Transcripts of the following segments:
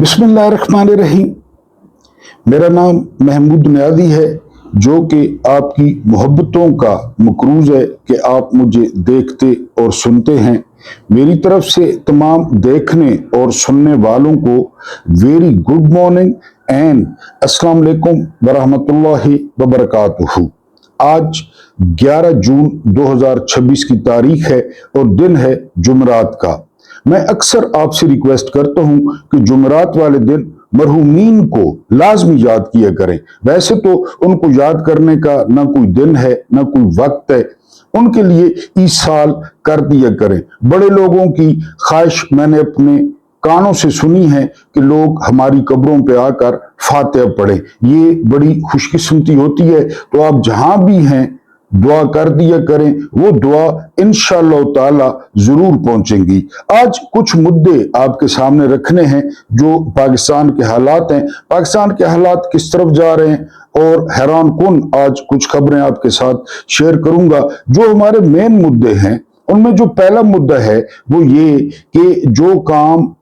बिस्मिल्लाहिर्रहमानिर्रहीम। मेरा नाम महमूद नियाज़ी है, जो कि आपकी मोहब्बतों का मकरूज है कि आप मुझे देखते और सुनते हैं। मेरी तरफ से तमाम देखने और सुनने वालों को वेरी गुड मॉर्निंग एंड अस्सलाम वालेकुम वरहमतुल्लाहि वबरकातुहू। आज 11 जून 2026 की तारीख है और दिन है जुमरात का। मैं अक्सर आपसे रिक्वेस्ट करता हूं कि जुमरात वाले दिन मरहूमीन को लाजमी याद किया करें। वैसे तो उनको याद करने का ना कोई दिन है ना कोई वक्त है, उनके लिए ईसाल कर दिया करें। बड़े लोगों की ख्वाहिश मैंने अपने कानों से सुनी है कि लोग हमारी कब्रों पे आकर फातिहा पढ़े। ये बड़ी खुशकिस्मती होती है। तो आप जहां भी हैं दुआ कर दिया करें, वो दुआ इंशाअल्लाह ताला जरूर पहुंचेंगी। आज कुछ मुद्दे आपके सामने रखने हैं जो पाकिस्तान के हालात हैं, पाकिस्तान के हालात किस तरफ जा रहे हैं, और हैरान कुन आज कुछ खबरें आपके साथ शेयर करूंगा। जो हमारे मेन मुद्दे हैं उनमें जो पहला मुद्दा है वो ये कि जो काम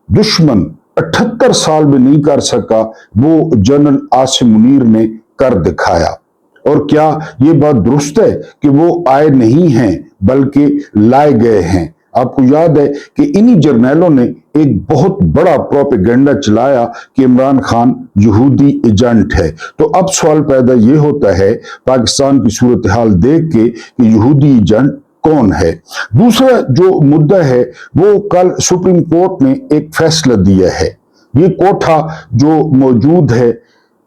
दुश्मन 78 साल में नहीं कर सका वो जनरल आसिम मुनीर ने कर दिखाया। और क्या ये बात दुरुस्त है कि वो आए नहीं हैं बल्कि लाए गए हैं? आपको याद है कि इन्हीं जर्नैलों ने एक बहुत बड़ा प्रोपेगेंडा चलाया कि इमरान खान यहूदी एजेंट है। तो अब सवाल पैदा ये होता है पाकिस्तान की सूरत हाल देख के कि यहूदी एजेंट कौन है। दूसरा जो मुद्दा है वो कल सुप्रीम कोर्ट ने एक फैसला दिया है। ये कोठा जो मौजूद है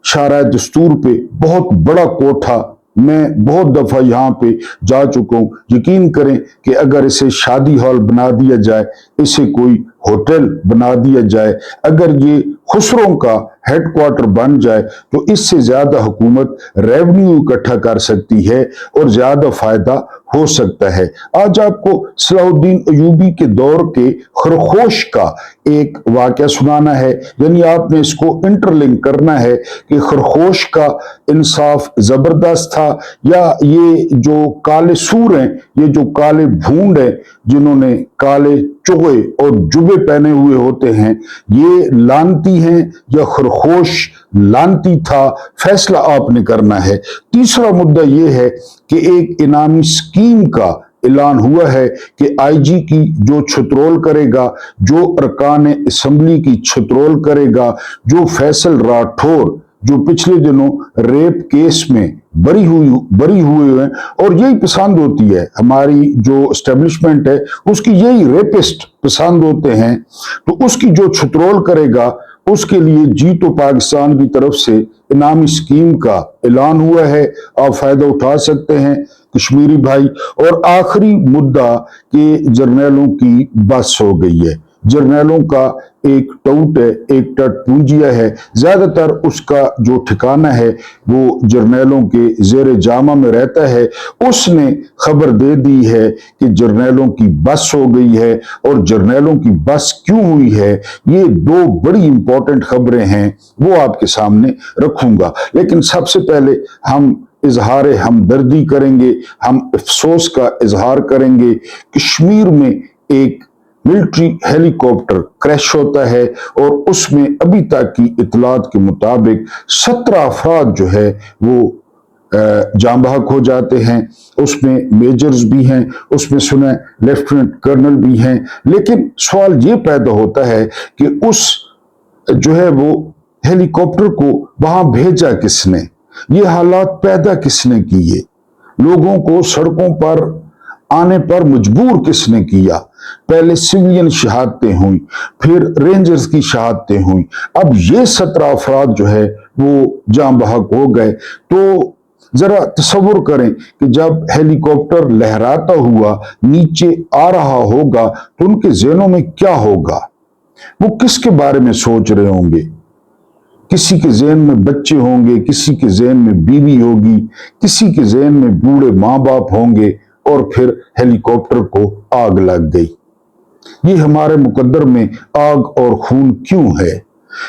शाहराह दस्तूर पे, बहुत बड़ा कोठा, मैं बहुत दफा यहाँ पे जा चुका हूँ। यकीन करें कि अगर इसे शादी हॉल बना दिया जाए, इसे कोई होटल बना दिया जाए, अगर ये खुसरों का हेडक्वार्टर बन जाए तो इससे ज्यादा हुकूमत रेवेन्यू इकट्ठा कर सकती है और ज्यादा फायदा हो सकता है। आज आपको सलाहुद्दीन अयूबी के दौर के खरगोश का एक वाकया सुनाना है, यानी आपने इसको इंटरलिंक करना है कि खरगोश का इंसाफ जबरदस्त था या ये जो काले सूर हैं, ये जो काले भूंड हैं जिन्होंने काले चोगे और जुबे पहने हुए होते हैं, ये लानती हैं या खरगोश लानती था? फैसला आपने करना है। तीसरा मुद्दा यह है कि एक इनामी स्कीम का ऐलान हुआ है कि आईजी की जो छतरोल करेगा, जो अरकान असेंबली की छतरोल करेगा, जो फैसल राठौर जो पिछले दिनों रेप केस में बरी हुए हैं, और यही पसंद होती है हमारी जो एस्टेब्लिशमेंट है, उसकी यही रेपिस्ट पसंद होते हैं, तो उसकी जो छतरोल करेगा उसके लिए जी तो पाकिस्तान की तरफ से इनामी स्कीम का ऐलान हुआ है। आप फायदा उठा सकते हैं कश्मीरी भाई। और आखिरी मुद्दा कि जर्नैलों की बस हो गई है। जर्नैलों का एक टाउट है, एक टटपूंजिया है, ज्यादातर उसका जो ठिकाना है वो जर्नैलों के जेर जामा में रहता है। उसने खबर दे दी है कि जर्नैलों की बस हो गई है। और जर्नैलों की बस क्यों हुई है, ये दो बड़ी इंपॉर्टेंट खबरें हैं, वो आपके सामने रखूंगा। लेकिन सबसे पहले हम इजहार हमदर्दी करेंगे, हम अफसोस का इजहार करेंगे। कश्मीर में एक मिलिट्री हेलीकॉप्टर क्रैश होता है और उसमें अभी तक की इतलात के मुताबिक 17 अफराद जो है वो जान बहक हो जाते हैं। उसमें मेजर्स भी हैं, उसमें सुना लेफ्टिनेंट कर्नल भी हैं। लेकिन सवाल ये पैदा होता है कि उस जो है वो हेलीकॉप्टर को वहां भेजा किसने, ये हालात पैदा किसने किए, लोगों को सड़कों पर आने पर मजबूर किसने किया? पहले सिविलियन शहादतें हुई, फिर रेंजर्स की शहादतें हुई, अब ये 17 अफराद जो है वो जान बहक हो गए। तो जरा तसव्वुर करें कि जब हेलीकॉप्टर लहराता हुआ नीचे आ रहा होगा तो उनके ज़हनों में क्या होगा, वो किसके बारे में सोच रहे होंगे? किसी के ज़हन में बच्चे होंगे, किसी के ज़हन में बीवी होगी, किसी के ज़हन में बूढ़े माँ बाप होंगे, और फिर हेलीकॉप्टर को आग लग गई। ये हमारे मुकद्दर में आग और खून क्यों है?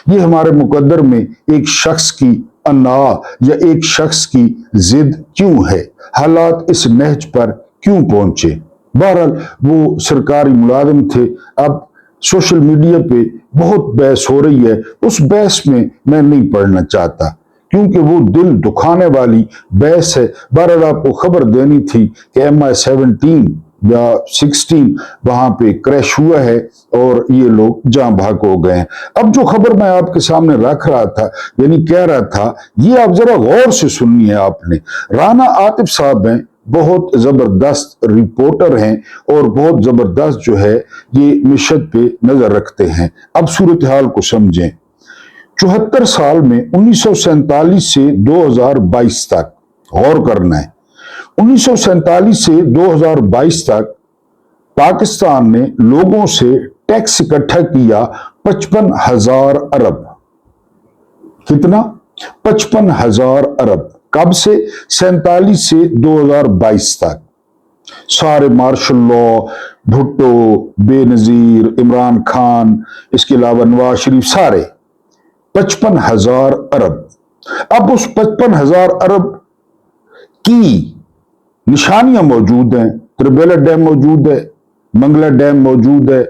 ये हमारे मुकद्दर में एक शख्स की अन्ना या एक शख्स की जिद क्यों है? हालात इस नहज पर क्यों पहुंचे? बहरहाल वो सरकारी मुलाजिम थे, अब सोशल मीडिया पे बहुत बहस हो रही है, उस बहस में मैं नहीं पढ़ना चाहता क्योंकि वो दिल दुखाने वाली बहस है। बहरहाल आपको खबर देनी थी कि MI-17 या 16 वहां पे क्रैश हुआ है और ये लोग जान भाग हो गए हैं। अब जो खबर मैं आपके सामने रख रहा था, यानी कह रहा था, ये आप जरा गौर से सुनिए। आपने राना आतिफ साहब हैं, बहुत जबरदस्त रिपोर्टर हैं और बहुत जबरदस्त जो है ये मिशन पे नजर रखते हैं। अब सूरत हाल को समझें। 74 साल में 1947 से 2022 तक गौर करना है, 1947 से 2022 तक पाकिस्तान ने लोगों से टैक्स इकट्ठा किया 55,000 अरब। कितना? 55,000 अरब। कब से? 47 से 2022 तक। सारे मार्शल लॉ, भुट्टो, बेनजीर, इमरान खान, इसके अलावा नवाज शरीफ, सारे 55,000 अरब। अब उस 55,000 अरब की निशानियां मौजूद हैं। त्रिबेला डैम मौजूद है, मंगला डैम मौजूद है,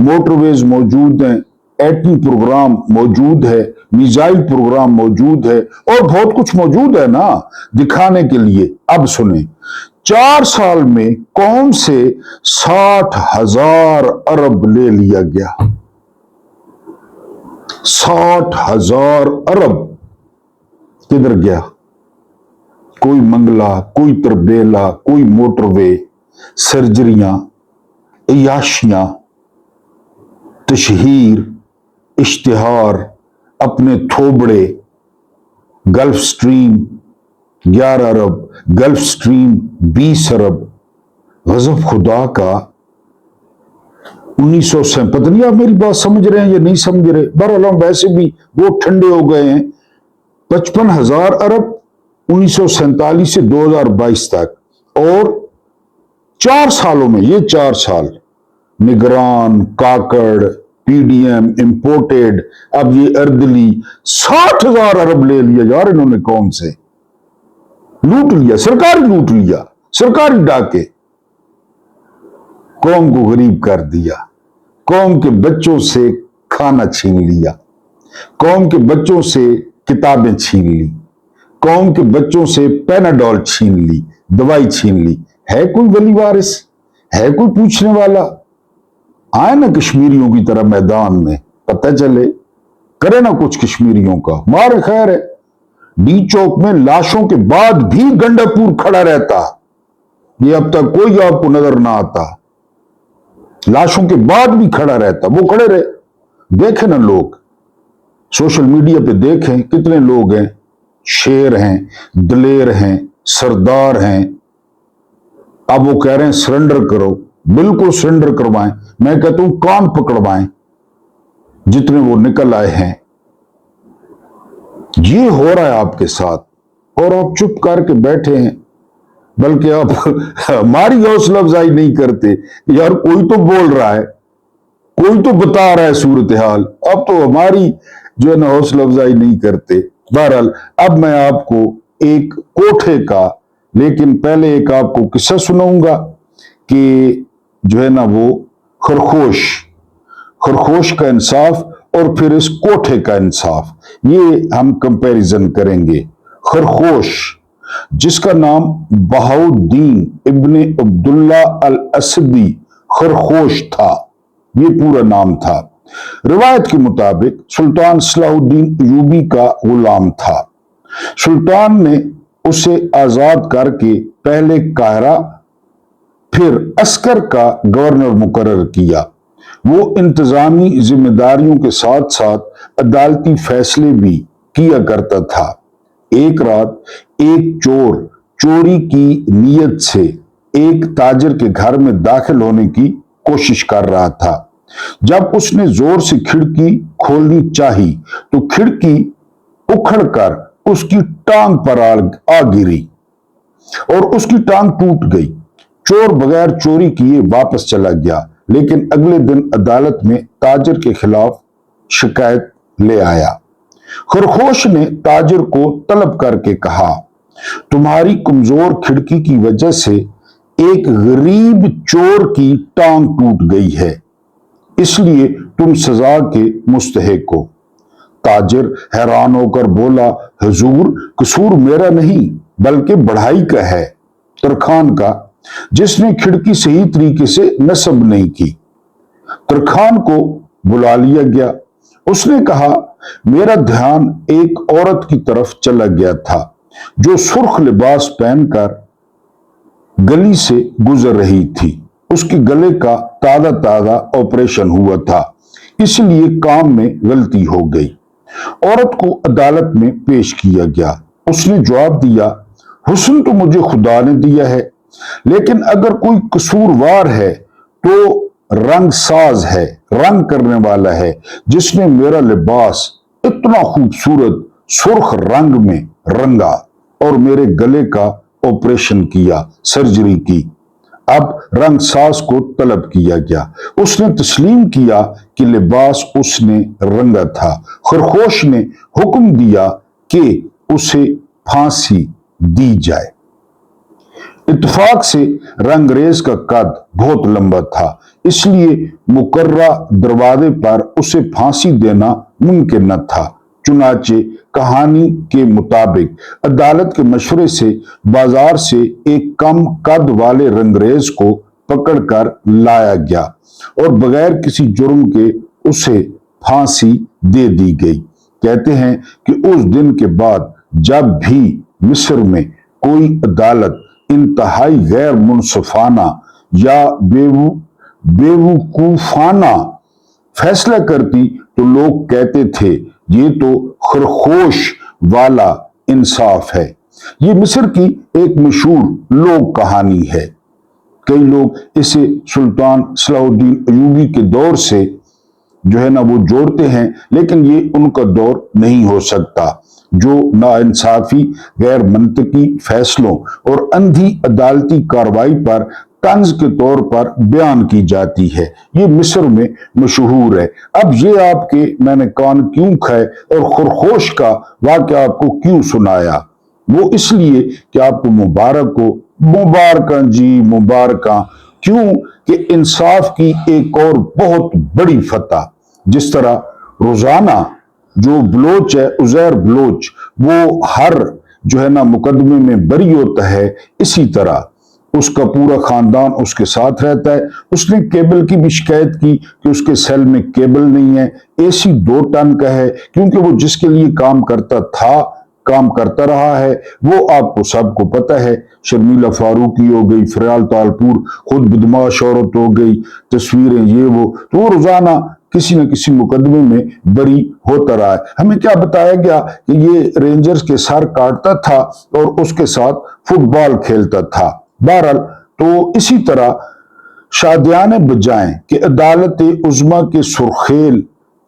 मोटरवेज मौजूद हैं, एटमी प्रोग्राम मौजूद है, मिसाइल प्रोग्राम मौजूद है और बहुत कुछ मौजूद है ना दिखाने के लिए। अब सुने, 4 साल में कौन से 60,000 अरब ले लिया गया? 60,000 अरब किधर गया? कोई मंगला, कोई तरबेला, कोई मोटरवे, सर्जरियां, अयाशियां, तशहीर, इश्तिहार, अपने थोबड़े, गल्फ स्ट्रीम 11 अरब, गल्फ स्ट्रीम 20 अरब। गजब खुदा का। 1900 से, पता नहीं आप मेरी बात समझ रहे हैं या नहीं समझ रहे। बहरहाल वैसे भी वो ठंडे हो गए हैं। 55,000 अरब 1947 से 2022 तक, और 4 सालों में, ये 4 साल, निगरान, काकड़, PDM, इंपोर्टेड, अब ये अर्दली, 60,000 अरब ले लिया यार इन्होंने। कौन से? लूट लिया, सरकारी लूट लिया, सरकारी डाके। कौम को गरीब कर दिया, कौम के बच्चों से खाना छीन लिया, कौम के बच्चों से किताबें छीन ली, कौम के बच्चों से पैनाडोल छीन ली, दवाई छीन ली। है कोई वली वारिस? है कोई पूछने वाला? आए ना कश्मीरियों की तरह मैदान में, पता चले, करे ना कुछ कश्मीरियों का। मार खैर है, डी चौक में लाशों के बाद भी गंडापुर खड़ा रहता। ये अब तक कोई आपको नजर ना आता। लाशों के बाद भी खड़ा रहता, वो खड़े रहे। देखें ना लोग, सोशल मीडिया पे देखें कितने लोग हैं, शेर हैं, दलेर हैं, सरदार हैं। अब वो कह रहे हैं सरेंडर करो। बिल्कुल सरेंडर करवाएं। मैं कहता हूं कान पकड़वाएं जितने वो निकल आए हैं। ये हो रहा है आपके साथ और आप चुप करके बैठे हैं, बल्कि आप हमारी हौसला अफजाई नहीं करते। यार कोई तो बोल रहा है, कोई तो बता रहा है सूरत हाल, अब तो हमारी जो है ना हौसला अफजाई नहीं करते। बहरहाल अब मैं आपको एक कोठे का, लेकिन पहले एक आपको किस्सा सुनाऊंगा कि जो है ना वो खरगोश का इंसाफ और फिर इस कोठे का इंसाफ, ये हम कंपैरिजन करेंगे। खरगोश, जिसका नाम बहाउद्दीन इब्ने अब्दुल्ला अल असदी खरगोश था, ये पूरा नाम था। रिवायत के मुताबिक सुल्तान सलाहुद्दीन अयूबी का गुलाम था। सुल्तान ने उसे आजाद करके पहले कायरा फिर अस्कर का गवर्नर मुकर्रर किया। वो इंतजामी जिम्मेदारियों के साथ साथ अदालती फैसले भी किया करता था। एक रात एक चोर चोरी की नीयत से एक ताजिर के घर में दाखिल होने की कोशिश कर रहा था। जब उसने जोर से खिड़की खोलनी चाही तो खिड़की उखड़कर उसकी टांग पर आ गिरी और उसकी टांग टूट गई। चोर बगैर चोरी किए वापस चला गया, लेकिन अगले दिन अदालत में ताजिर के खिलाफ शिकायत ले आया। खरगोश ने ताजिर को तलब करके कहा, तुम्हारी कमजोर खिड़की की वजह से एक गरीब चोर की टांग टूट गई है। इसलिए तुम सजा के मुस्तहिक हो। ताजिर हैरान होकर बोला, हुजूर, कसूर मेरा नहीं बल्कि बढ़ाई का है, तरखान का, जिसने खिड़की सही तरीके से नस्ब नहीं की। तरखान को बुला लिया गया। उसने कहा, मेरा ध्यान एक औरत की तरफ चला गया था जो सुर्ख लिबास पहनकर गली से गुजर रही थी। उसके गले का ताजा ताजा ऑपरेशन हुआ था, इसलिए काम में गलती हो गई। औरत को अदालत में पेश किया गया। उसने जवाब दिया, हुस्न तो मुझे खुदा ने दिया है, लेकिन अगर कोई कसूरवार है तो रंग साज है, रंग करने वाला है, जिसने मेरा लिबास इतना खूबसूरत सुर्ख रंग में रंगा और मेरे गले का ऑपरेशन किया, सर्जरी की। अब रंग साज को तलब किया गया। उसने तस्लीम किया कि लिबास उसने रंगा था। खरगोश ने हुक्म दिया कि उसे फांसी दी जाए। इत्तेफाक से रंगरेज का कद बहुत लंबा था, इसलिए मुकर्रा दरवाजे पर उसे फांसी देना मुमकिन न था। चुनाचे कहानी के मुताबिक अदालत के मशवरे से बाजार से एक कम कद वाले रंगरेज को पकड़कर लाया गया और बगैर किसी जुर्म के उसे फांसी दे दी गई। कहते हैं कि उस दिन के बाद जब भी मिस्र में कोई अदालत इंतहाई गैर मुनसफाना या बेवकूफाना फैसला करती तो लोग कहते थे, ये तो खरगोश वाला इंसाफ है। ये मिस्र की एक मशहूर लोक कहानी है। कई लोग इसे सुल्तान सलाहुद्दीन अयूबी के दौर से जो है ना वो जोड़ते हैं, लेकिन ये उनका दौर नहीं हो सकता जो नाइंसाफी, गैर मंतकी फैसलों और अंधी अदालती कार्रवाई पर तंज के तौर पर बयान की जाती है। ये मिस्र में मशहूर है। अब ये आपके मैंने कान क्यों खाए और खरगोश का वाकया आपको क्यों सुनाया, वो इसलिए कि आपको मुबारक हो, मुबारक जी, मुबारक। क्यों कि इंसाफ की एक और बहुत बड़ी फतह। जिस तरह रोजाना जो बलोच है, उजैर बलोच, वो हर जो है ना मुकदमे में बरी होता है, इसी तरह उसका पूरा खानदान उसके साथ रहता है। उसने केबल की भी शिकायत की कि उसके सेल में केबल नहीं है, एसी 2 टन का है, क्योंकि वो जिसके लिए काम करता था, काम करता रहा है, वो आपको सबको पता है। शर्मिला फारूकी हो गई, फरियाल तालपुर खुद बदमाश औरत हो गई, तस्वीरें ये वो, तो वो रोजाना किसी न किसी मुकदमे में बरी होता रहा है। हमें क्या बताया गया कि ये रेंजर्स के सर काटता था और उसके साथ फुटबॉल खेलता था। बहरहाल, तो इसी तरह शादियाने बजाएं कि अदालत उज़्मा के सुर्खेल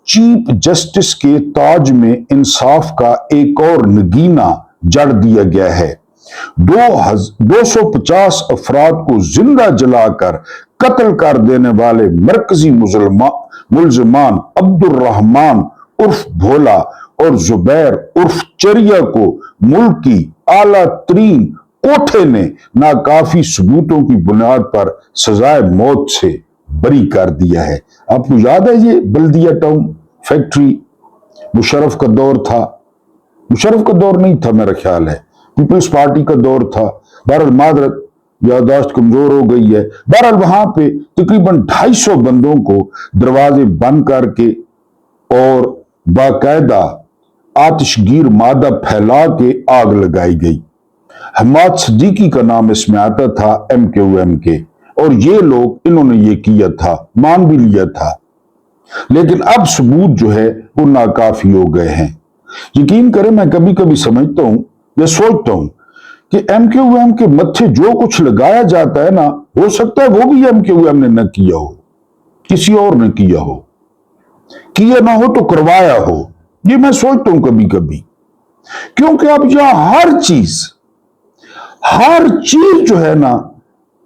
चीफ जस्टिस के ताज में इंसाफ का एक और नगीना जड़ दिया गया है। 250 अफराद को जिंदा जलाकर कत्ल कर देने वाले मरकजी मुलजमान अब्दुल रहमान उर्फ भोला और जुबैर उर्फ चरिया को मुल्क की आला तरीन कोठे ने नाकाफी सबूतों की बुनियाद पर सजाए मौत से बरी कर दिया है। आपको याद है ये बल्दिया टाउन फैक्ट्री मुशर्रफ का दौर था, मुशर्रफ का दौर नहीं था, मेरा ख्याल है पीपल्स पार्टी का दौर था। बहरहाल मादरत यादाश्त कमजोर हो गई है। बहरहाल वहां पे तकरीबन 250 बंदों को दरवाजे बंद करके और बाकायदा आतिशगीर मादा फैला के आग लगाई गई। हमाद सिद्दीकी का नाम इसमें आता था, MQM के, और ये लोग इन्होंने ये किया था, मान भी लिया था। लेकिन अब सबूत जो है वो नाकाफी हो गए हैं। यकीन करें, मैं कभी कभी समझता हूं या सोचता हूं कि MQM के मत्थे जो कुछ लगाया जाता है ना, हो सकता है वो भी MQM ने न किया हो, किसी और ने किया हो, किया ना हो तो करवाया हो। ये मैं सोचता हूं कभी कभी, क्योंकि अब यहां हर चीज जो है ना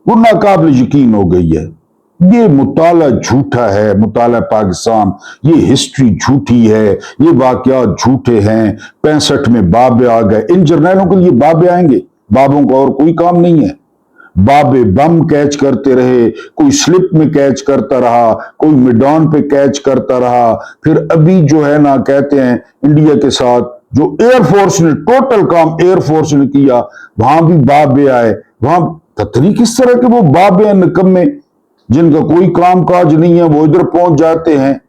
वो नाकाबिल यकीन हो गई है। ये मुताला झूठा है, मुताला पाकिस्तान, ये हिस्ट्री झूठी है, ये वाकयात झूठे हैं। 65 में बाबे आ गए, इन जर्नैलों के लिए बाबे आएंगे, बाबों का और कोई काम नहीं है। बाबे बम कैच करते रहे, कोई स्लिप में कैच करता रहा, कोई मिडॉन पे कैच करता रहा। फिर अभी जो है ना कहते हैं इंडिया के साथ जो एयरफोर्स ने टोटल काम एयरफोर्स ने किया, वहां भी बाबे आए। वहां पता नहीं किस तरह के वो बाबे हैं निकम्मे, जिनका कोई काम काज नहीं है, वो इधर पहुंच जाते हैं।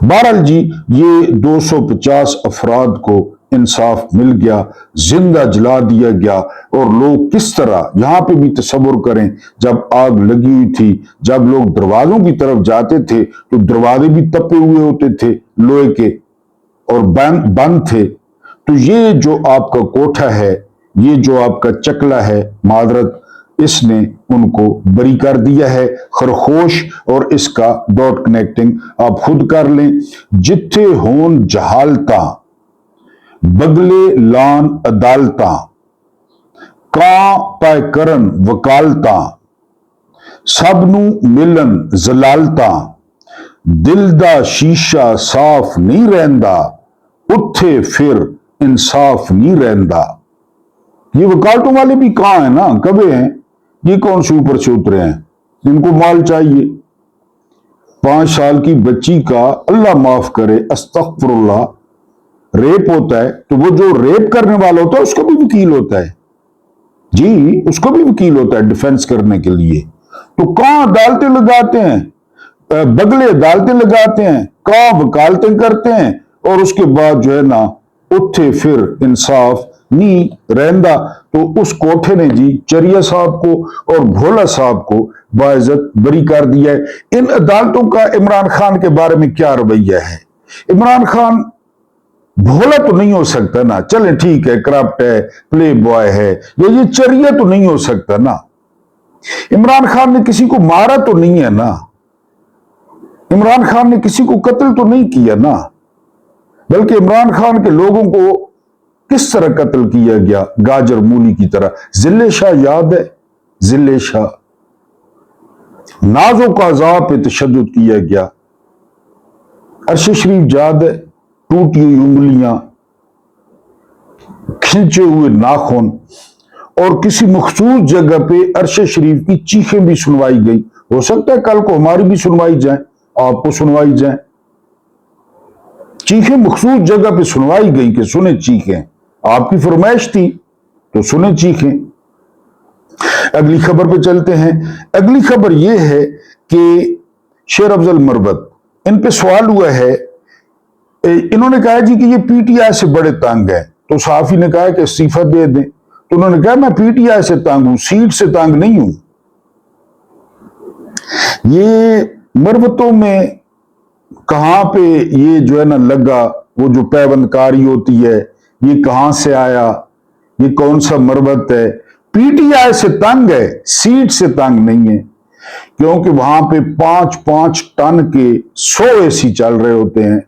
बहरहाल जी, ये 250 अफराद को इंसाफ मिल गया, जिंदा जला दिया गया। और लोग किस तरह, यहां पे भी तसव्वुर करें, जब आग लगी हुई थी, जब लोग दरवाजों की तरफ जाते थे तो दरवाजे भी तपे हुए होते थे लोहे के और बंद थे। तो ये जो आपका कोठा है, ये जो आपका चकला है, मादरत, इसने उनको बरी कर दिया है। खरगोश और इसका डॉट कनेक्टिंग आप खुद कर लें। जिथे होन जहालता बगले लान अदालता, कां पै करन वकालता, सबनू मिलन जलालता, दिल दा शीशा साफ नहीं रहंदा, उत्थे फिर इंसाफ नहीं रहंदा। ये वकालतों वाले भी कहां है ना, कबे हैं ये, कौन से ऊपर से उतरे हैं, इनको माल चाहिए। 5 साल की बच्ची का अल्लाह माफ करे अस्तगफिरुल्लाह रेप होता है, तो वो जो रेप करने वाला होता है उसका भी वकील होता है जी, उसको भी वकील होता है डिफेंस करने के लिए। तो कहां अदालतें लगाते हैं, बगले अदालतें लगाते हैं, कहां वकालतें करते हैं, और उसके बाद जो है ना उत्थे फिर इंसाफ नहीं रहंदा। तो उस कोठे ने जी चरिया साहब को और भोला साहब को बाइज्जत बरी कर दिया है। इन अदालतों का इमरान खान के बारे में क्या रवैया है? इमरान खान भोला तो नहीं हो सकता ना, चले ठीक है, करप्ट है, प्ले बॉय है, ये चरिया तो नहीं हो सकता ना। इमरान खान ने किसी को मारा तो नहीं है ना, इमरान खान ने किसी को कत्ल तो नहीं किया ना, बल्कि इमरान खान के लोगों को किस तरह कत्ल किया गया, गाजर मूली की तरह। जिले शाह याद है, जिले शाह, नाजों का अज़ाब पे तशद्दुद किया गया। अरशे शरीफ याद है, टूटी हुई उंगलियां, खींचे हुए नाखून, और किसी मखसूस जगह पे अरशे शरीफ की चीखें भी सुनवाई गई। हो सकता है कल को हमारी भी सुनवाई जाए, आपको सुनवाई जाए। चीखें मखसूस जगह पे सुनवाई गई कि सुने चीखें, आपकी फरमाइश थी तो सुने चीखें। अगली खबर पे चलते हैं। अगली खबर यह है कि शेर अफजल मरवत, इन पे सवाल हुआ है, इन्होंने कहा जी कि ये पीटीआई से बड़े तंग है, तो सहाफी ने कहा कि इस्तीफा दे दें। तो उन्होंने कहा मैं पीटीआई से तंग हूं, सीट से तंग नहीं हूं। ये मरवतों में कहां पे ये जो है ना लगा, वो जो पैबंदकारी होती है, ये कहां से आया, ये कौन सा मरवत है? पीटीआई से तंग है, सीट से तंग नहीं है, क्योंकि वहां पे 5-5 टन के 100 एसी चल रहे होते हैं।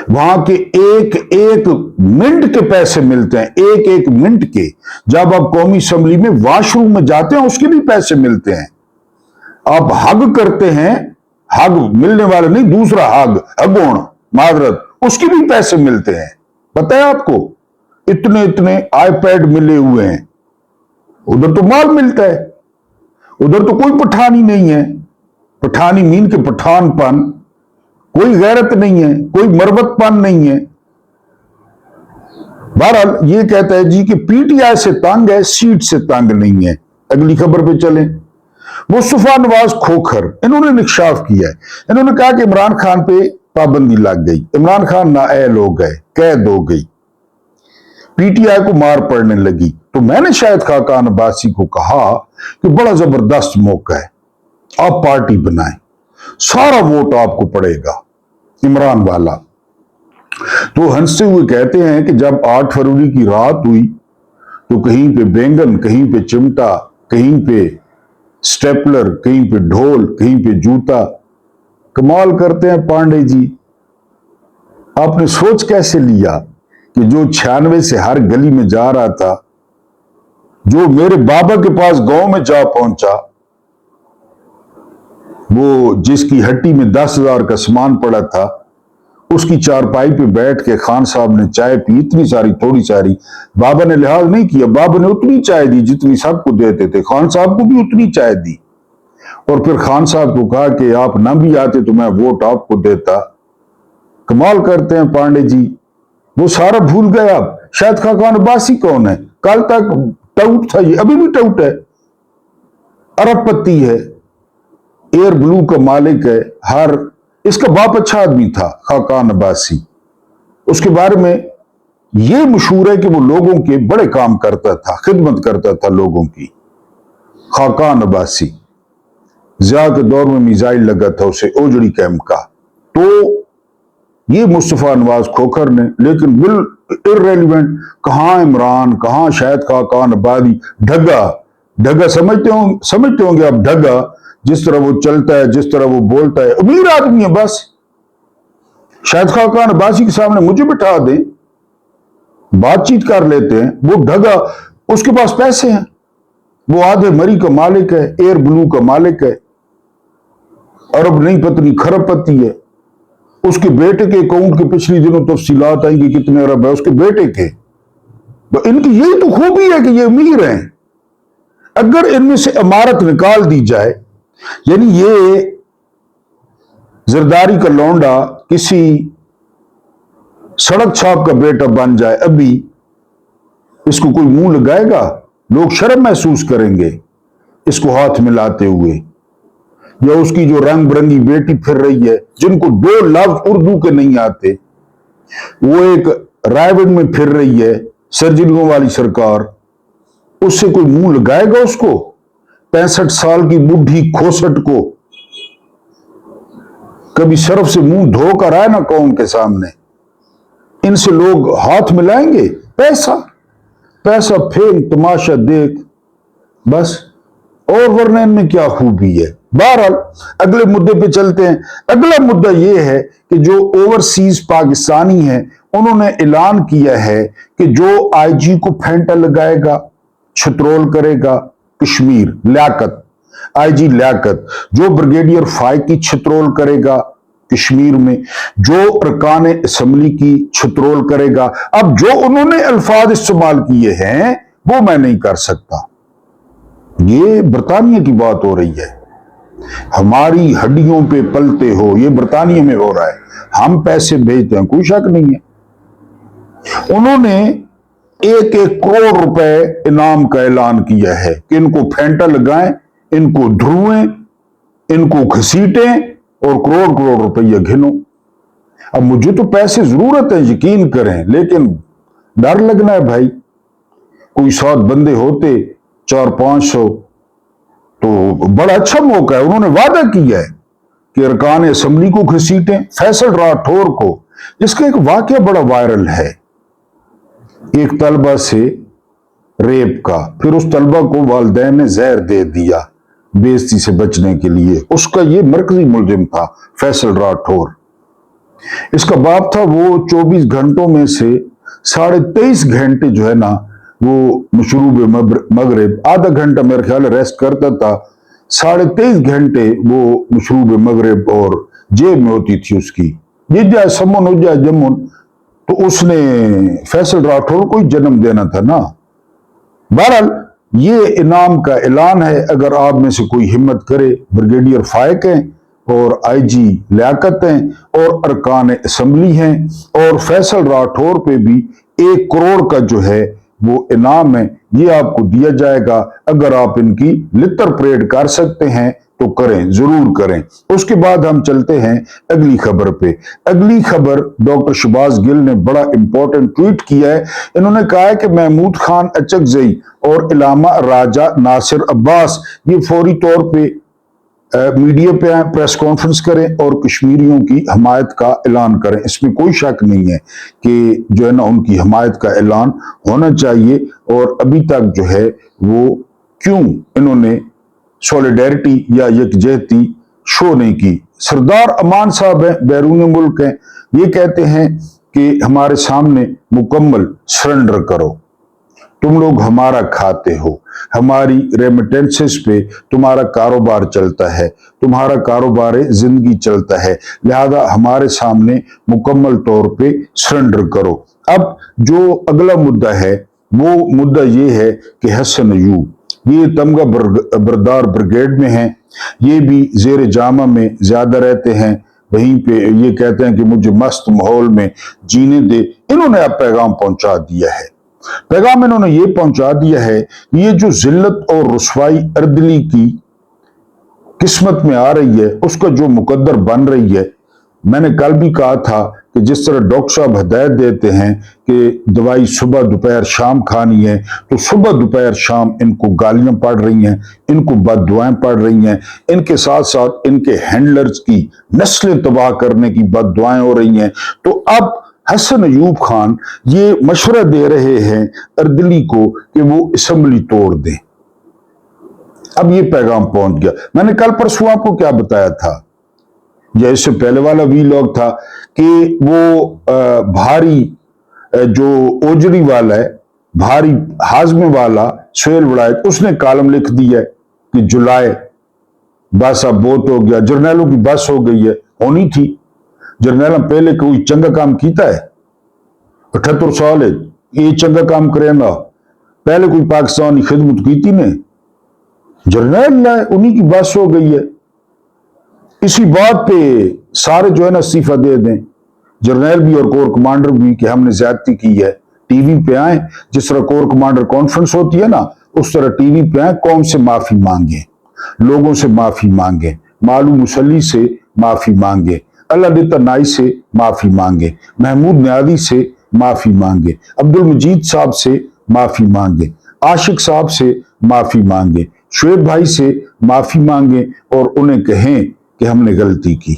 वहां के एक एक मिनट के पैसे मिलते हैं, एक एक मिनट के। जब आप कौमी असेंबली में वॉशरूम में जाते हैं उसके भी पैसे मिलते हैं। आप हग करते हैं, हग मिलने वाले नहीं, दूसरा हग, हगोण, मादरत, उसके भी पैसे मिलते हैं। पता है आपको, इतने इतने आईपैड मिले हुए हैं। उधर तो माल मिलता है, उधर तो कोई पठानी नहीं है, पठानी मीन के पठानपन, कोई गैरत नहीं है, कोई मरवतपन नहीं है। बहरहाल ये कहता है जी कि पीटीआई से तंग है, सीट से तंग नहीं है। अगली खबर पे चलें। मुस्तफा नवाज खोखर, इन्होंने निक्शाफ किया है। इन्होंने कहा कि इमरान खान पे पाबंदी लग गई, इमरान खान नाअहल हो गए, कैद हो गई, पीटीआई को मार पड़ने लगी। तो मैंने शायद खाकान अब्बासी को कहा कि बड़ा जबरदस्त मौका है, आप पार्टी बनाएं, सारा वोट आपको पड़ेगा इमरान वाला। तो हंसते हुए कहते हैं कि जब 8 फरवरी की रात हुई तो कहीं पे बैंगन, कहीं पे चिमटा, कहीं पे स्टेपलर, कहीं पे ढोल, कहीं पे जूता। कमाल करते हैं पांडे जी, आपने सोच कैसे लिया कि जो 96 से हर गली में जा रहा था, जो मेरे बाबा के पास गांव में जा पहुंचा, वो जिसकी हट्टी में 10,000 का सामान पड़ा था, उसकी चारपाई पे बैठ के खान साहब ने चाय पी, इतनी सारी थोड़ी सारी। बाबा ने लिहाज नहीं किया, बाबा ने उतनी चाय दी जितनी सबको देते थे, खान साहब को भी उतनी चाय दी। और फिर खान साहब को कहा कि आप ना भी आते तो मैं वोट आपको देता। कमाल करते हैं पांडे जी, वो सारा भूल गए। आप शाहिद खाकान अब्बासी कौन है? कल तक टाउट था, ये अभी भी टाउट है, अरबपति है, एयर ब्लू का मालिक है। हर इसका बाप अच्छा आदमी था खाकान अब्बासी, उसके बारे में ये मशहूर है कि वो लोगों के बड़े काम करता था, खिदमत करता था लोगों की। खाकान अब्बासी जिया के दौर में मिसाइल लगा था उसे, ओजड़ी कैंप का। तो ये मुस्तफा नवाज खोखर ने, लेकिन बिल इर्रेलिवेंट, कहां इमरान, कहां शाहिद खाकान अब्बासी, ढगा समझते होंगे आप, ढगा जिस तरह वो चलता है, जिस तरह वो बोलता है, अमीर आदमी है बस। शाहिद खाकान अब्बासी के सामने मुझे बिठा दें, बातचीत कर लेते हैं, वो ढगा, उसके पास पैसे हैं, वो आधे मरी का मालिक है, एयर ब्लू का मालिक है, अरब नहीं पत्नी खरबपति है। उसके बेटे के अकाउंट के पिछले दिनों तफसीलात आएंगी कितने अरब है उसके बेटे के। तो इनकी यही तो खूबी है कि ये अमीर हैं। अगर इनमें से इमारत निकाल दी जाए, यानी ये जरदारी का लौंडा किसी सड़क छाप का बेटा बन जाए, अभी इसको कोई मुंह लगाएगा? लोग शर्म महसूस करेंगे इसको हाथ मिलाते हुए। या उसकी जो रंग बिरंगी बेटी फिर रही है, जिनको 2 लफ्ज उर्दू के नहीं आते, वो एक रायबन में फिर रही है, सर्जरियों वाली सरकार, उससे कोई मुंह लगाएगा उसको? 65 साल की बुढ़ी खोसट को कभी सरफ से मुंह धोकर आए ना कौम के सामने, इनसे लोग हाथ मिलाएंगे? पैसा पैसा, फेम, तमाशा देख बस, और वरना इनमें क्या खूबी है। बहरहाल अगले मुद्दे पे चलते हैं। अगला मुद्दा यह है कि जो ओवरसीज पाकिस्तानी हैं, उन्होंने ऐलान किया है कि जो आईजी को फेंटा लगाएगा, छतरोल करेगा, कश्मीर लियाकत, आईजी लियाकत, जो ब्रिगेडियर फाय की छतरोल करेगा कश्मीर में, जो अरकान असम्बली की छतरोल करेगा। अब जो उन्होंने अल्फाज इस्तेमाल किए हैं वो मैं नहीं कर सकता। ये बरतानिया की बात हो रही है, हमारी हड्डियों पे पलते हो, ये बरतानिया में हो रहा है, हम पैसे भेजते हैं, कोई शक नहीं है। उन्होंने 1-1 करोड़ रुपए इनाम का ऐलान किया है कि इनको फेंटा लगाएं, इनको धुएं, इनको घसीटें और करोड़ करोड़ रुपया घिनो। अब मुझे तो पैसे जरूरत है, यकीन करें, लेकिन डर लगना है भाई। कोई 7 बंदे होते, 400-500, तो बड़ा अच्छा मौका है। उन्होंने वादा किया है कि अरकान असम्बली को घसीटें, फैसल राठौर को। इसका एक वाकया बड़ा वायरल है, एक तलबा से रेप का, फिर उस तलबा को वालिदैन ने जहर दे दिया बेइज्जती से बचने के लिए। उसका ये मरकजी मुलजिम था फैसल राठौर। इसका बाप था, वो 24 घंटों में से 23.5 घंटे जो है ना वो मशरूब मगरिब, आधा घंटा मेरे ख्याल रेस्ट करता था, 23.5 घंटे वो मशरूब मगरिब और जेब में होती थी उसकी, ये जाए समन हो जाए जमुन। तो उसने फैसल राठौर को ही जन्म देना था ना। बहरहाल ये इनाम का ऐलान है, अगर आप में से कोई हिम्मत करे, ब्रिगेडियर फायक हैं और आईजी लियाकत हैं और अरकान असम्बली हैं, और फैसल राठौर पे भी 1 करोड़ का जो है वो इनाम है, ये आपको दिया जाएगा। अगर आप इनकी लितर परेड कर सकते हैं तो करें, जरूर करें। उसके बाद हम चलते हैं अगली खबर पे। अगली खबर, डॉक्टर शहबाज गिल ने बड़ा इंपॉर्टेंट ट्वीट किया है। इन्होंने कहा है कि महमूद खान अचकजई और इलामा राजा नासिर अब्बास ये फौरी तौर पे मीडिया पे आए, प्रेस कॉन्फ्रेंस करें और कश्मीरियों की हमायत का ऐलान करें। इसमें कोई शक नहीं है कि जो है ना उनकी हमायत का ऐलान होना चाहिए। और अभी तक जो है वो क्यों इन्होंने सॉलिडेरिटी या यकजहती शो नहीं की। सरदार अमान साहब हैं, बैरून मुल्क हैं, ये कहते हैं कि हमारे सामने मुकम्मल सरेंडर करो। तुम लोग हमारा खाते हो, हमारी रेमिटेंसेस पे तुम्हारा कारोबार चलता है, तुम्हारा कारोबार जिंदगी चलता है, लिहाजा हमारे सामने मुकम्मल तौर पे सरेंडर करो। अब जो अगला मुद्दा है वो मुद्दा ये है कि हसन अयूब ये तमगा बरदार ब्रिगेड में हैं, ये भी जेर जामा में ज्यादा रहते हैं, वहीं पे ये कहते हैं कि मुझे मस्त माहौल में जीने दे। इन्होंने अब पैगाम पहुंचा दिया है, पैगाम इन्होंने ये पहुंचा दिया है कि ये जो जिल्लत और रुसवाई अर्दली की किस्मत में आ रही है उसका जो मुकद्दर बन रही है, मैंने कल भी कहा था कि जिस तरह डॉक्टर साहब हिदायत देते हैं कि दवाई सुबह दोपहर शाम खानी है, तो सुबह दोपहर शाम इनको गालियां पड़ रही हैं, इनको बददुआएं पड़ रही हैं, इनके साथ साथ इनके हैंडलर्स की नस्लें तबाह करने की बददुआएं हो रही हैं। तो अब हसन अयूब खान ये मशवरा दे रहे हैं अर्दली को कि वो असेंबली तोड़ दें। अब ये पैगाम पहुंच गया। मैंने कल परसों आपको क्या बताया था, या इससे पहले वाला वीलॉग था कि वो भारी जो ओजरी वाला है, भारी हाजमे वाला सुहेल वड़ायत, उसने कॉलम लिख दिया है कि जुलाई बस अब बहुत हो गया, जर्नैलों की बस हो गई है। होनी थी, जर्नैल पहले कोई चंगा काम किया है? 78 साल है ये चंगा काम करेगा, पहले कोई पाकिस्तान की खिदमत की थी ने? जर्नैल लाए, उन्हीं की बस हो गई है। इसी बात पे सारे जो है ना इस्तीफा दे दें, जर्नैल भी और कोर कमांडर भी, कि हमने ज्यादती की है। टीवी पे आए, जिस तरह कोर कमांडर कॉन्फ्रेंस होती है ना, उस तरह टीवी पे आए, कौम से माफी मांगे, लोगों से माफी मांगे, मालूम मुसल्ली से माफी मांगे, अल्लाह देता नाई से माफी मांगे, महमूद नियादी से माफी मांगे, अब्दुल मजीद साहब से माफी मांगे, आशिक साहब से माफी मांगे, शुएब भाई से माफी मांगे और उन्हें कहें कि हमने गलती की,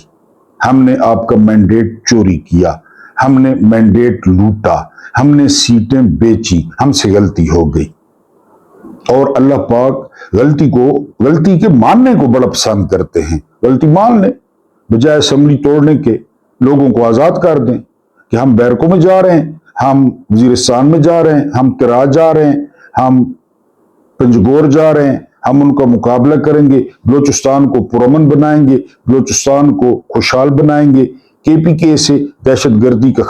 हमने आपका मैंडेट चोरी किया, हमने मैंडेट लूटा, हमने सीटें बेची, हमसे गलती हो गई। और अल्लाह पाक गलती के मानने को बड़ा पसंद करते हैं। गलती मान लें, बजाय असेंबली तोड़ने के लोगों को आजाद कर दें कि हम बैरकों में जा रहे हैं, हम वजीरिस्तान में जा रहे हैं, हम तिराज जा रहे हैं, हम पंजगोर जा रहे हैं, हम उनका मुकाबला करेंगे, बलोचिस्तान को पुरअमन बनाएंगे, बलोचिस्तान को खुशहाल बनाएंगे, केपीके से दहशतगर्दी को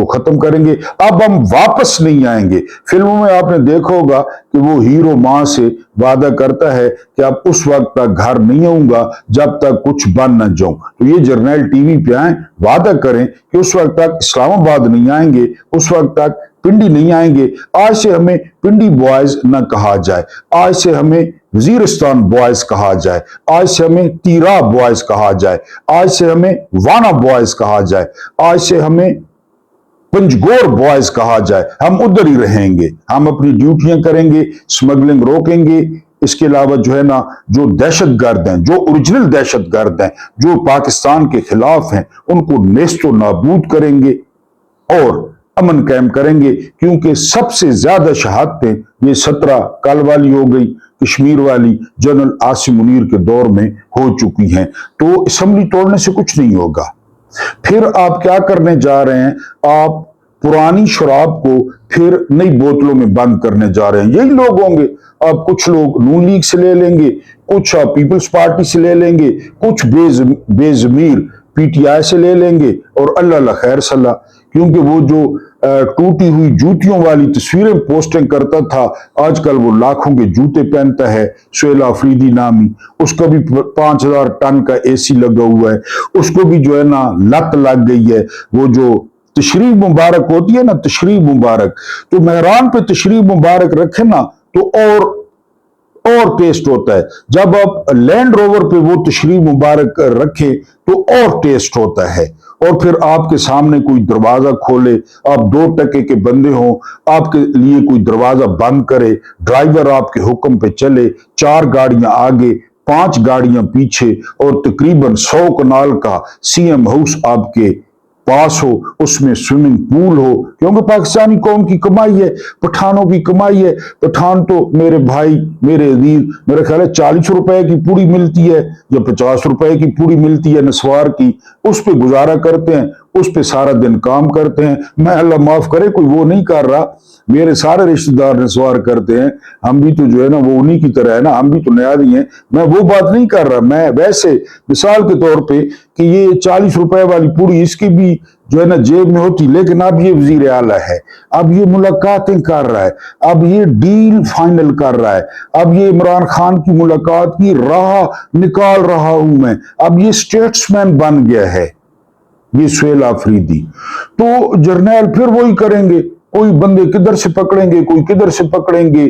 खत्म करेंगे। अब हम वापस नहीं आएंगे। फिल्मों में आपने देखा होगा कि वो हीरो मां से वादा करता है कि अब उस वक्त तक घर नहीं आऊंगा जब तक कुछ बन न जाऊं। तो ये जर्नैल टीवी पे आए, वादा करें कि उस वक्त तक इस्लामाबाद नहीं आएंगे, उस वक्त तक पिंडी नहीं आएंगे। आज से हमें पिंडी बॉयज न कहा जाए, आज से हमें वजीरिस्तान बॉयज कहा जाए, आज से हमें तीरा बॉयज कहा जाए, आज से हमें वाना बॉयज कहा जाए, आज से हमें पंजगोर बॉयज कहा जाए। हम उधर ही रहेंगे, हम अपनी ड्यूटियां करेंगे, स्मगलिंग रोकेंगे। इसके अलावा जो है ना, जो दहशतगर्द हैं, जो ओरिजिनल दहशतगर्द हैं, जो पाकिस्तान के खिलाफ हैं, उनको नेस्तो नाबूद करेंगे और अमन कायम करेंगे। क्योंकि सबसे ज्यादा शहादतें ये 17 कल वाली हो गई, कश्मीर वाली जनरल आसिम मुनीर के दौर में हो चुकी हैं। तो असेंबली तोड़ने से कुछ नहीं होगा। फिर आप क्या करने जा रहे हैं? आप पुरानी शराब को फिर नई बोतलों में बंद करने जा रहे हैं। यही लोग होंगे। आप कुछ लोग नून लीग से ले लेंगे, कुछ आप पीपल्स पार्टी से ले लेंगे, कुछ बेजमीर पीटीआई से ले लेंगे और अल्लाह खैर सल्ला। क्योंकि वो जो टूटी हुई जूतियों वाली तस्वीरें पोस्टिंग करता था, आजकल वो लाखों के जूते पहनता है, सुहेल अफरीदी नामी। उसका भी 5000 टन का एसी लगा हुआ है, उसको भी जो है ना लत लग गई है। वो जो तशरीफ मुबारक होती है ना, तशरीफ मुबारक, तो मेहरान पे तशरीफ मुबारक रखे ना तो और टेस्ट होता है। जब आप लैंड रोवर पे वो तशरीफ मुबारक रखे तो और टेस्ट होता है। और फिर आपके सामने कोई दरवाजा खोले, आप 2 टके के बंदे हो, आपके लिए कोई दरवाजा बंद करे, ड्राइवर आपके हुक्म पे चले, 4 गाड़ियां आगे 5 गाड़ियां पीछे और तकरीबन 100 कनाल का सीएम हाउस आपके पास हो, उसमें स्विमिंग पूल हो। क्योंकि पाकिस्तानी कौम की कमाई है, पठानों की कमाई है। पठान तो मेरे भाई, मेरे अजीज, मेरा ख्याल है 40 रुपए की पूड़ी मिलती है या 50 रुपए की पूड़ी मिलती है नस्वार की, उस पे गुजारा करते हैं। उस पे सारा दिन काम करते हैं। मैं अल्लाह माफ करे कोई वो नहीं कर रहा, मेरे सारे रिश्तेदार निस्वार करते हैं, हम भी तो जो है ना वो उन्हीं की तरह है ना, हम भी तो न्यारी हैं। मैं वो बात नहीं कर रहा, मैं वैसे मिसाल के तौर पे कि ये 40 रुपए वाली पूरी इसकी भी जो है ना जेब में होती, लेकिन अब ये वजीर आला है, अब ये मुलाकातें कर रहा है, अब ये डील फाइनल कर रहा है, अब ये इमरान खान की मुलाकात की राह निकाल रहा हूं मैं, अब ये स्टेट्समैन बन गया है ये सुहेल आफरीदी। तो जर्नैल फिर वही करेंगे, कोई बंदे किधर से पकड़ेंगे, कोई किधर से पकड़ेंगे,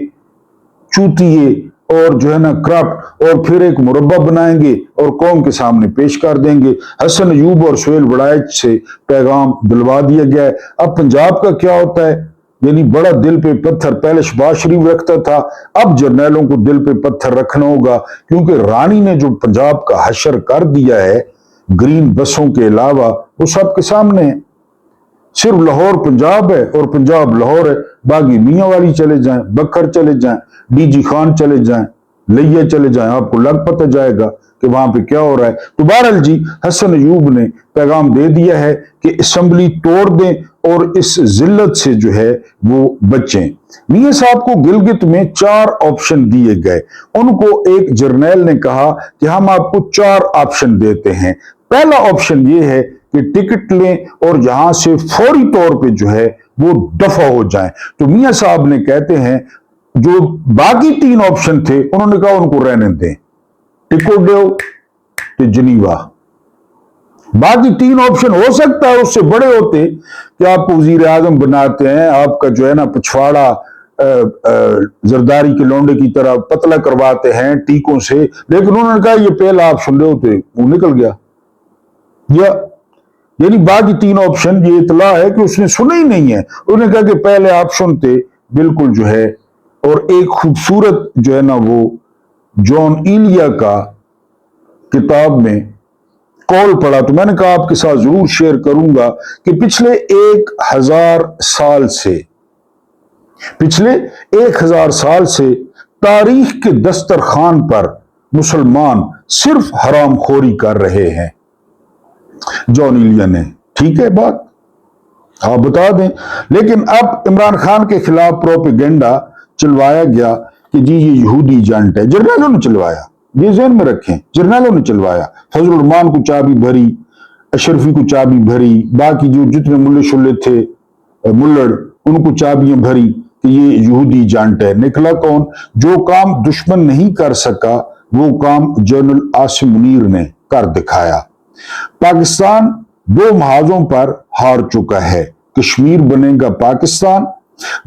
चूतिए और जो है ना करप्ट, और फिर एक मुरब्बा बनाएंगे और कौम के सामने पेश कर देंगे। हसन अयूब और सुहेल वड़ाइच से पैगाम दिलवा दिया गया है। अब पंजाब का क्या होता है, यानी बड़ा दिल पे पत्थर पहले शहबाज शरीफ रखता था, अब जर्नैलों को दिल पे पत्थर रखना होगा, क्योंकि रानी ने जो पंजाब का हशर कर दिया है ग्रीन बसों के अलावा, वो सबके सामने है। सिर्फ लाहौर पंजाब है और पंजाब लाहौर है, बाकी मियाँ वाली चले जाएं, बकर चले जाएं, डीजी खान चले जाएं, लिया चले जाएं, आपको लग पता जाएगा कि वहां पे क्या हो रहा है। तो बहरहाल जी हसन अयूब ने पैगाम दे दिया है कि असेंबली तोड़ दें और इस जिल्लत से जो है वो बचें। मियां साहब को गिलगित में 4 ऑप्शन दिए गए। उनको एक जर्नैल ने कहा कि हम आपको 4 ऑप्शन देते हैं। पहला ऑप्शन ये है कि टिकट लें और यहां से फौरी तौर पे जो है वो दफा हो जाएं। तो मियां साहब ने कहते हैं जो बाकी 3 ऑप्शन थे उन्होंने कहा उनको रहने दें, टिकट दो तो जनीवा। बाकी 3 ऑप्शन हो सकता है उससे बड़े होते कि आपको वजीर आजम बनाते हैं, आपका जो है ना पिछवाड़ा जरदारी के लौंडे की तरह पतला करवाते हैं टीकों से, लेकिन उन्होंने कहा ये पहला ऑप्शन दो तो वो निकल गया। यानी बाकी 3 ऑप्शन ये इतला है कि उसने सुना ही नहीं है। उन्होंने कहा कि पहले ऑप्शन थे बिल्कुल जो है, और एक खूबसूरत जो है ना वो जॉन इलिया का किताब में कॉल पढ़ा, तो मैंने कहा आपके साथ जरूर शेयर करूंगा कि पिछले 1000 साल से तारीख के दस्तरखान पर मुसलमान सिर्फ हरामखोरी कर रहे हैं। जॉन इलिया ने, ठीक है बात, आप बता दें, लेकिन अब इमरान खान के खिलाफ प्रोपेगेंडा चलवाया गया कि जी ये यहूदी एजेंट है। जर्नैलों ने चलवाया, ये ज़हन में रखें, जर्नैलों ने चलवाया। फजल रहमान को चाबी भरी, अशरफी को चाबी भरी, बाकी जो जितने मुल्ले शुल्ले थे मुल्लड़ उनको चाबियां भरी कि ये यहूदी एजेंट है। निकला कौन? जो काम दुश्मन नहीं कर सका वो काम जनरल आसिम मुनीर ने कर दिखाया। पाकिस्तान 2 महाजों पर हार चुका है। कश्मीर बनेगा पाकिस्तान।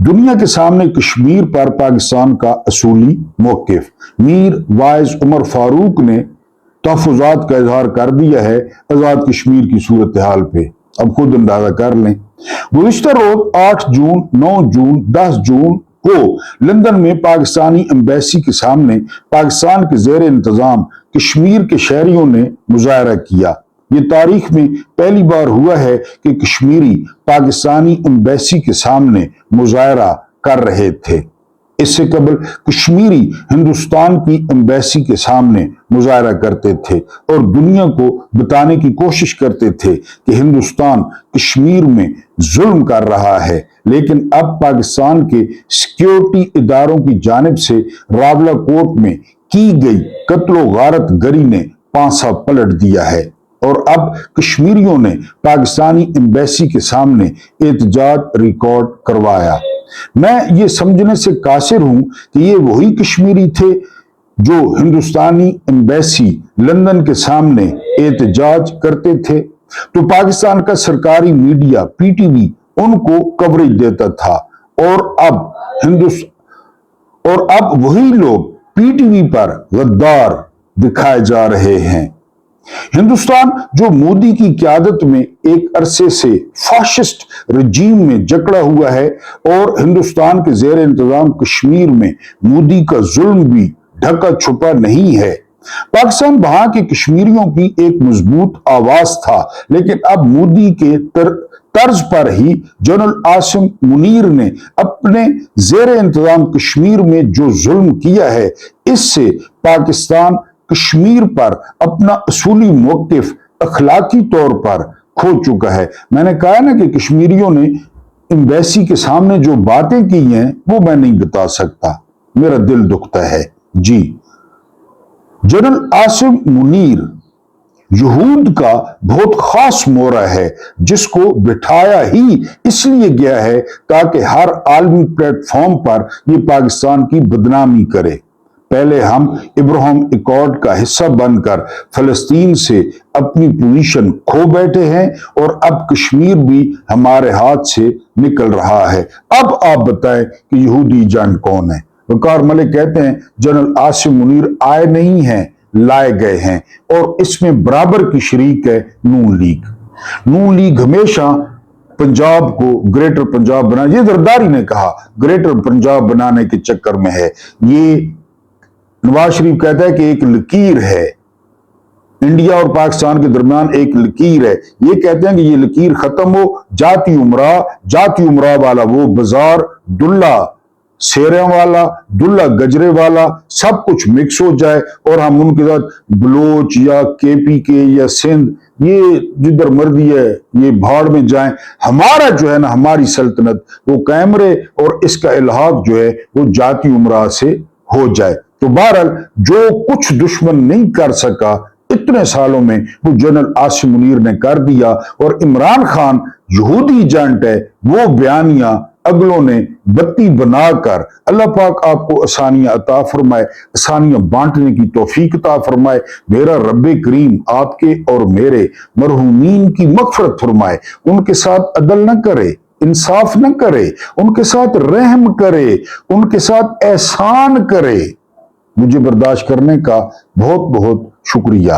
दुनिया के सामने कश्मीर पर पाकिस्तान का असूली मौकिफ। मीर वाइज उमर फारूक ने तहफ़्फ़ुज़ात का इजहार कर दिया है आजाद कश्मीर की सूरत हाल पे। अब खुद अंदाजा कर लें। गुज़िश्ता रोज 8 जून, 9 जून, 10 जून को लंदन में पाकिस्तानी एम्बेसी के सामने पाकिस्तान के ज़ेर इंतजाम कश्मीर के शहरियों ने मुजाहरा किया। ये तारीख में पहली बार हुआ है कि कश्मीरी पाकिस्तानी एम्बेसी के सामने मुजाहरा कर रहे थे। इससे कबल कश्मीरी हिंदुस्तान की एम्बेसी के सामने मुजाहरा करते थे और दुनिया को बताने की कोशिश करते थे कि हिंदुस्तान कश्मीर में जुल्म कर रहा है। लेकिन अब पाकिस्तान के सिक्योरिटी इदारों की जानिब से रावलाकोट में की गई कत्लो गारत गरी ने पांसा पलट दिया है और अब कश्मीरियों ने पाकिस्तानी एम्बेसी के सामने एहतजाज रिकॉर्ड करवाया। मैं ये समझने से कासिर हूं कि ये वही कश्मीरी थे जो हिंदुस्तानी एम्बेसी लंदन के सामने एहतजाज करते थे। तो पाकिस्तान का सरकारी मीडिया पीटीवी उनको कवरेज देता था और अब वही लोग पीटीवी पर गद्दार दिखाए जा रहे हैं। हिंदुस्तान जो मोदी की क़यादत में एक अरसे से फाशिस्ट रजीम में जकड़ा हुआ है और हिंदुस्तान के ज़ेर इंतजाम कश्मीर में मोदी का जुल्म भी ढका छुपा नहीं है। पाकिस्तान वहां के कश्मीरियों की एक मजबूत आवाज था, लेकिन अब मोदी के तर्ज पर ही जनरल आसिम मुनीर ने अपने ज़ेर इंतजाम कश्मीर में जो जुल्म किया है, इससे पाकिस्तान कश्मीर पर अपना असूली मौकिफ अखलाकी तौर पर खो चुका है। मैंने कहा ना कि कश्मीरियों ने एम्बेसी के सामने जो बातें की हैं वो मैं नहीं बता सकता, मेरा दिल दुखता है जी। जनरल आसिम मुनीर यहूद का बहुत खास मोहरा है, जिसको बिठाया ही इसलिए गया है ताकि हर आलमी प्लेटफॉर्म पर ये पाकिस्तान की बदनामी करे। पहले हम इब्राहिम अकॉर्ड का हिस्सा बनकर फलस्तीन से अपनी पोजीशन खो बैठे हैं और अब कश्मीर भी हमारे हाथ से निकल रहा है। अब आप बताएं कि यहूदी एजेंट कौन है? वकार मलिक कहते हैं जनरल आसिम मुनीर आए नहीं हैं, लाए गए हैं, और इसमें बराबर की शरीक है नून लीग। नून लीग हमेशा पंजाब को ग्रेटर पंजाब बना, ये जरदारी ने कहा ग्रेटर पंजाब बनाने के चक्कर में है। ये नवाज शरीफ कहता है कि एक लकीर है, इंडिया और पाकिस्तान के दरमियान एक लकीर है। ये कहते हैं कि ये लकीर खत्म हो, जाती उमरा वाला वो बाजार, दुल्ला शेरों वाला, दुल्ला गजरे वाला, सब कुछ मिक्स हो जाए और हम उनके साथ बलोच या केपी के या सिंध, ये जिधर मर्जी है ये भाड़ में जाएं। हमारा जो है ना, हमारी सल्तनत वो कायम रहे और इसका इल्हाक जो है वो जाती उमरा से हो जाए। तो बहरहाल जो कुछ दुश्मन नहीं कर सका इतने सालों में वो जनरल आसिम मुनीर ने कर दिया। और इमरान खान यहूदी एजेंट है, वो बयानियां अगलों ने बत्ती बनाकर, अल्लाह पाक आपको आसानियां अता फरमाए, आसानियां बांटने की तौफीक अता फरमाए। मेरा रब्बे करीम आपके और मेरे मरहूमीन की मगफरत फरमाए, उनके साथ अदल न करे, इंसाफ न करे, उनके साथ रहम करे, उनके साथ एहसान करे। मुझे बर्दाश्त करने का बहुत बहुत शुक्रिया।